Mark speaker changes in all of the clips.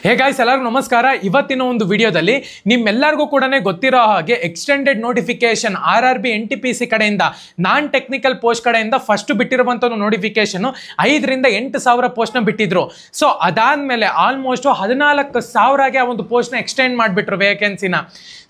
Speaker 1: Hey guys ಎಲ್ಲರಿಗೂ ನಮಸ್ಕಾರ. ಇವತ್ತಿನ ಒಂದು ವಿಡಿಯೋದಲ್ಲಿ ನಿಮ್ಮೆಲ್ಲರಿಗೂ ಕೂಡ ಗೊತ್ತಿರೋ ಹಾಗೆ ಎಕ್ಸ್ಟೆಂಡೆಡ್ ನೋಟಿಫಿಕೇಶನ್ RRB NTPC ಕಡೆಯಿಂದ ನಾನ್ ಟೆಕ್ನಿಕಲ್ ಪೋಸ್ಟ್ ಕಡೆಯಿಂದ ಫಸ್ಟ್ ಬಿಟ್ಟಿರುವಂತ ಒಂದು ನೋಟಿಫಿಕೇಶನ್ 5 ರಿಂದ 8,000 ಪೋಸ್ಟ್ ನ ಬಿಟ್ಟಿದ್ರು. ಸೊ ಅದಾದ್ಮೇಲೆ ಆಲ್ಮೋಸ್ಟ್ 14,000ಗೆ ಆ ಒಂದು ಪೋಸ್ಟ್ ನ ಎಕ್ಸ್ಟೆಂಡ್ ಮಾಡಿಬಿಟ್ರು ವೇಕೆನ್ಸಿನ.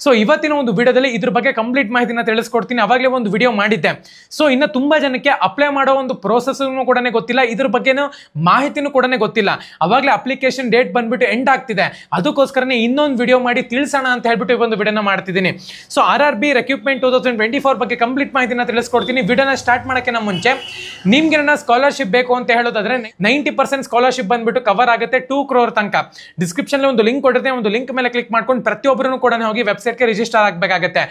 Speaker 1: ಸೊ ಇವತ್ತಿನ ಒಂದು ವಿಡಿಯೋದಲ್ಲಿ ಇದ್ರ ಬಗ್ಗೆ ಕಂಪ್ಲೀಟ್ ಮಾಹಿತಿನ ತಿಳಿಸ್ಕೊಡ್ತೀನಿ. ಅವಾಗಲೇ ಒಂದು ವಿಡಿಯೋ ಮಾಡಿದ್ದೆ. ಸೊ ಇನ್ನು ತುಂಬಾ ಜನಕ್ಕೆ ಅಪ್ಲೈ ಮಾಡೋ ಒಂದು ಪ್ರೋಸೆಸ್ ಕೂಡ ಗೊತ್ತಿಲ್ಲ, ಇದ್ರ ಬಗ್ಗೆನೂ ಮಾಹಿತಿನೂ ಕೂಡ ಗೊತ್ತಿಲ್ಲ. ಅವಾಗಲೇ ಅಪ್ಲಿಕೇಶನ್ ಡೇಟ್ ಬಂದ್ಬಿಟ್ಟು ಎಂಡ್ ಆಗ್ತಿದೆ. ಅದಕ್ಕೋಸ್ಕರನೇ ಇನ್ನೊಂದು ವಿಡಿಯೋ ಮಾಡಿ ತಿಳಿಸೋಣ ಅಂತ ಹೇಳ್ಬಿಟ್ಟು ಈ ಒಂದು ವಿಡಿಯೋನ ಮಾಡ್ತಿದ್ದೀನಿ. ಸೊ RRB ರಿಕ್ರೂಟ್ಮೆಂಟ್ 2024 ಬಗ್ಗೆ ಕಂಪ್ಲೀಟ್ ಮಾಹಿತಿನ ತಿಳಿಸ್ಕೊಡ್ತೀನಿ. ವಿಡಿಯೋನ ಸ್ಟಾರ್ಟ್ ಮಾಡೋಕ್ಕೆ ಮುಂಚೆ ನಿಮ್ಗೆ ನನ್ನ ಸ್ಕಾಲರ್ಶಿಪ್ ಬೇಕು ಅಂತ ಹೇಳೋದಾದ್ರೆ 90% ಸ್ಕಾಲರ್ಶಿಪ್ ಬಂದ್ಬಿಟ್ಟು ಕವರ್ ಆಗುತ್ತೆ 2 crore ತನಕ. ಡಿಸ್ಕ್ರಿಪ್ಷನ್ ಒಂದು ಲಿಂಕ್ ಕೊಟ್ಟಿರ್ತೀನಿ, ಒಂದು ಲಿಂಕ್ ಮೇಲೆ ಕ್ಲಿಕ್ ಮಾಡ್ಕೊಂಡು ಪ್ರತಿಯೊಬ್ಬರೂ ಕೂಡ ಹೋಗಿ ವೆಬ್ಸೈಟ್ಗೆ ರಿಜಿಸ್ಟರ್ ಆಗಬೇಕಾಗುತ್ತೆ.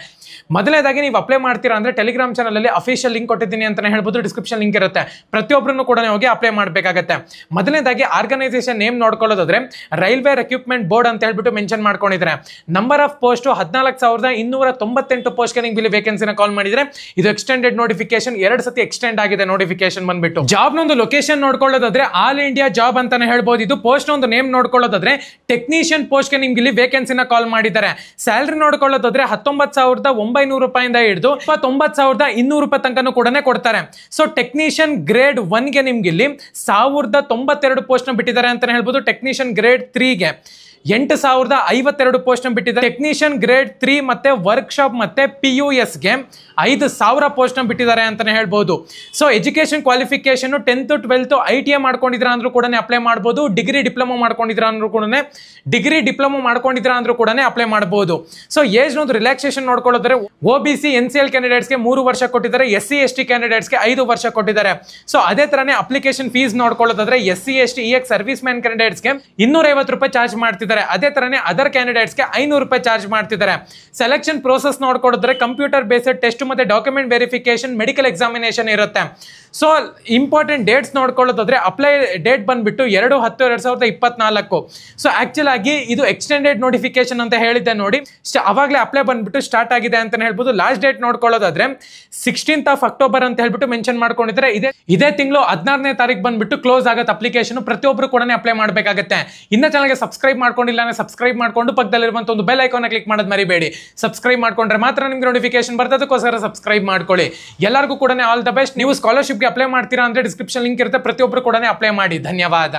Speaker 1: ಮೊದಲನೇದಾಗಿ ನೀವು ಅಪ್ಲೈ ಮಾಡ್ತೀರಾ ಅಂದ್ರೆ ಟೆಲಿಗ್ರಾಮ್ ಚಾನಲ್ ಅಲ್ಲಿ ಅಫಿಷಿಯಲ್ ಲಿಂಕ್ ಕೊಟ್ಟಿದ್ದೀನಿ ಅಂತ ಹೇಳ್ಬೋದು, ಡಿಸ್ಕ್ರಿಪ್ಷನ್ ಲಿಂಕ್ ಇರುತ್ತೆ. ಪ್ರತಿಯೊಬ್ಬರನ್ನು ಕೂಡ ಹೋಗಿ ಅಪ್ಲೈ ಮಾಡಬೇಕಾಗುತ್ತೆ. ಮೊದಲನೇದಾಗಿ ಆರ್ಗನೈಸೇಷನ್ ನೇಮ್ ನೋಡ್ಕೊಳ್ಳೋದಾದ್ರೆ ರೈಲ್ವೆ ರಿಕ್ರೂಟ್ಮೆಂಟ್ ಬೋರ್ಡ್ ಅಂತ ಹೇಳ್ಬಿಟ್ಟು ಮೆನ್ಷನ್ ಮಾಡ್ಕೊಂಡಿದ್ದಾರೆ. ನಂಬರ್ ಆಫ್ ಪೋಸ್ಟ್ 14,298 ಪೋಸ್ಟ್ ನಿಮ್ಗೆ ಇಲ್ಲಿ ವೇಕೆನ್ಸಿನ ಕಾಲ್ ಮಾಡಿದ್ರೆ ಇದು ಎಕ್ಸ್ಟೆಂಡೆಡ್ ನೋಟಿಫಿಕೇಶನ್ 2 ಸತಿ ಎಕ್ಸ್ಟೆಂಡ್ ಆಗಿದೆ ನೋಟಿಫಿಕೇಶನ್ ಬಂದ್ಬಿಟ್ಟು. ಜಾಬ್ ನೊಂದು ಲೊಕೇಶನ್ ನೋಡ್ಕೊಳ್ಳೋದಾದ್ರೆ ಆಲ್ ಇಂಡಿಯಾ ಜಾಬ್ ಅಂತಾನೆ ಹೇಳ್ಬೋದು. ಇದು ಪೋಸ್ಟ್ ಒಂದು ನೇಮ್ ನೋಡ್ಕೊಳ್ಳೋದಾದ್ರೆ ಟೆಕ್ನಿಷಿಯನ್ ಪೋಸ್ಟ್ ನಿಮ್ಗೆ ಇಲ್ಲಿ ವೇಕೆನ್ಸಿನ ಕಾಲ್ ಮಾಡಿದ್ದಾರೆ. ಸ್ಯಾಲರಿ ನೋಡ್ಕೊಳ್ಳೋದಾದ್ರೆ 19,900 ರೂಪಾಯಿಂದ ಹಿಡಿದು 29,200 ರೂಪಾಯಿ ತನಕ ಕೂಡ ಕೊಡ್ತಾರೆ. ಸೊ ಟೆಕ್ನಿಷಿಯನ್ ಗ್ರೇಡ್ 1 ಗೆ ನಿಮ್ಗೆ ಇಲ್ಲಿ 1,092 ಪೋಸ್ಟ್ ನ ಬಿಟ್ಟಿದ್ದಾರೆ ಅಂತಾನೆ ಹೇಳ್ಬೋದು. ಟೆಕ್ನಿಷಿಯನ್ ಗ್ರೇಡ್ 3 ಗೆ 8,052 ಪೋಸ್ಟ್ ಬಿಟ್ಟಿದ್ದಾರೆ. ಟೆಕ್ನಿಷಿಯನ್ ಗ್ರೇಡ್ 3 ಮತ್ತೆ ವರ್ಕ್ಶಾಪ್ ಮತ್ತೆ PUS ಗೆ 5,000 ಪೋಸ್ಟ್ ಬಿಟ್ಟಿದ್ದಾರೆ ಅಂತಾನೆ ಹೇಳ್ಬೋದು. So education qualification 10th 12th ITI ಮಾಡ್ಕೊಂಡಿದ್ರ ಅಂದ್ರೂ ಕೂಡ ಅಪ್ಲೈ ಮಾಡಬಹುದು. ಡಿಗ್ರಿ ಡಿಪ್ಲೊಮಾ ಮಾಡ್ಕೊಂಡಿದ್ರ ಅಂದ್ರೂ ಕೂಡ ಅಪ್ಲೈ ಮಾಡಬಹುದು. ಸೊ ಏಜ್ ಒಂದು ರಿಲ್ಯಾಕ್ಸೇಷನ್ ನೋಡ್ಕೊಳ್ಳೋದ್ರೆ OBC NCL ಕ್ಯಾಂಡಿಡೇಟ್ಸ್ ಗೆ 3 ವರ್ಷ ಕೊಟ್ಟಿದ್ದಾರೆ, SC ST ಕ್ಯಾಂಡಿಡೇಟ್ಸ್ ಗೆ 5 ವರ್ಷ ಕೊಟ್ಟಿದ್ದಾರೆ. ಸೊ ಅದೇ ತರನೇ ಅಪ್ಲಿಕೇಶನ್ ಫೀಸ್ ನೋಡ್ಕೊಳ್ಳೋದಾದ್ರೆ SC ST EX service man candidates ಗೆ 250 ರೂಪಾಯಿ ಚಾರ್ಜ್ ಮಾಡ್ತಿದ್ದಾರೆ. ಅದೇ ತರನೇ ಅದರ್ ಕ್ಯಾಂಡಿಡೇಟ್ಸ್ ಗೆ 500 ರೂಪಾಯಿ ಚಾರ್ಜ್ ಮಾಡ್ತಿದ್ದಾರೆ. ಸೆಲೆಕ್ಷನ್ ಪ್ರೋಸೆಸ್ ನೋಡ್ಕೊಳ್ಳೋದ್ರೆ ಕಂಪ್ಯೂಟರ್ ಬೇಸ್ಡ್ ಟೆಸ್ಟ್ ಮತ್ತೆ ಡಾಕ್ಯುಮೆಂಟ್ ವೆರಿಫಿಕೇಶನ್, ಮೆಡಿಕಲ್ ಎಕ್ಸಾಮಿನೇಷನ್ ಇರುತ್ತೆ. ಸೊ ಇಂಪಾರ್ಟೆಂಟ್ ಡೇಟ್ಸ್ ನೋಡ್ಕೊಳ್ಳೋದಾದ್ರೆ ಅಪ್ಲೈ ಡೇಟ್ ಬಂದ್ಬಿಟ್ಟು 2/10/2024. ಸೊ ಆಕ್ಚುಲ್ ಆಗಿ ಇದು ಎಕ್ಸ್ಟೆಂಡೆಡ್ ನೋಟಿಫಿಕೇಶನ್ ಅಂತ ಹೇಳಿದ್ದೆ ನೋಡಿ, ಅವಾಗಲೇ ಅಪ್ಲೈ ಬಂದ್ಬಿಟ್ಟು ಸ್ಟಾರ್ಟ್ ಆಗಿದೆ ಅಂತ ಹೇಳ್ಬೋದು. ಲಾಸ್ಟ್ ಡೇಟ್ ನೋಡ್ಕೊಳ್ಳೋದಾದ್ರೆ 16th of October ಅಂತ ಹೇಳ್ಬಿಟ್ಟು ಮೆನ್ಷನ್ ಮಾಡ್ಕೊಂಡಿದ್ರೆ ಇದೇ ತಿಂಗಳು 16ನೇ ತಾರೀಕು ಬಂದ್ಬಿಟ್ಟು ಕ್ಲೋಸ್ ಆಗತ್ತೆ ಅಪ್ಲಿಕೇಶನ್. ಪ್ರತಿಯೊಬ್ಬರು ಕೂಡ ಅಪ್ಲೈ ಮಾಡಬೇಕಾಗುತ್ತೆ. ಇನ್ನ ಚಾನಲ್ಗೆ ಸಬ್ಸ್ಕ್ರೈಬ್ ಮಾಡ್ಕೊಂಡಿಲ್ಲ ಅಂದ್ರೆ ಸಬ್ಸ್ಕ್ರೈಬ್ ಮಾಡ್ಕೊಂಡು ಪಕ್ಕದಲ್ಲಿರುವಂತ ಒಂದು ಬೆಲ್ ಐಕಾನ್ ಕ್ಲಿಕ್ ಮಾಡೋದು ಮರಿಬೇಡಿ. ಸಬ್ಸ್ಕ್ರೈಬ್ ಮಾಡ್ಕೊಂಡ್ರೆ ಮಾತ್ರ ನಿಮ್ಗೆ ನೋಟಿಫಿಕೇಶನ್ ಬರ್ತದಕ್ಕೋಸ್ಕರ ಸಬ್ಸ್ಕ್ರೈಬ್ ಮಾಡ್ಕೊಳ್ಳಿ. ಎಲ್ಲರಿಗೂ ಕೂಡ ಆಲ್ ದ ಬೆಸ್ಟ್. ನೀವು ಸ್ಕಾಲರ್ಶಿಪ್ಗೆ ಅಪ್ಲೈ ಮಾಡ್ತೀರಾ ಅಂದ್ರೆ ಡಿಸ್ಕ್ರಿಪ್ಷನ್ ಲಿಂಕ್ ಇರುತ್ತೆ, ಪ್ರತಿಯೊಬ್ಬರು ಕೂಡ ಅಪ್ಲೈ ಮಾಡಿ. ಧನ್ಯವಾದ.